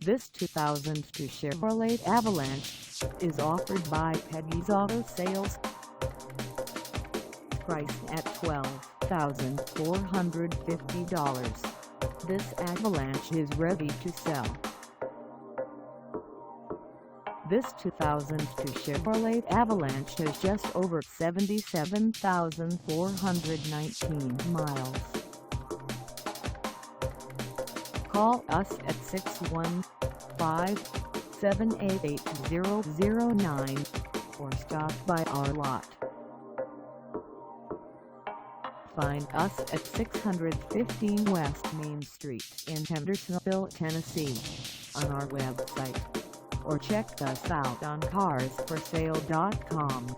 This 2002 Chevrolet Avalanche is offered by Peggy's Auto Sales. Priced at $12,450, this Avalanche is ready to sell. This 2002 Chevrolet Avalanche has just over 77,419 miles. Call us at 615-788-0009 or stop by our lot. Find us at 615 West Main Street in Hendersonville, Tennessee, on our website, or check us out on carsforsale.com.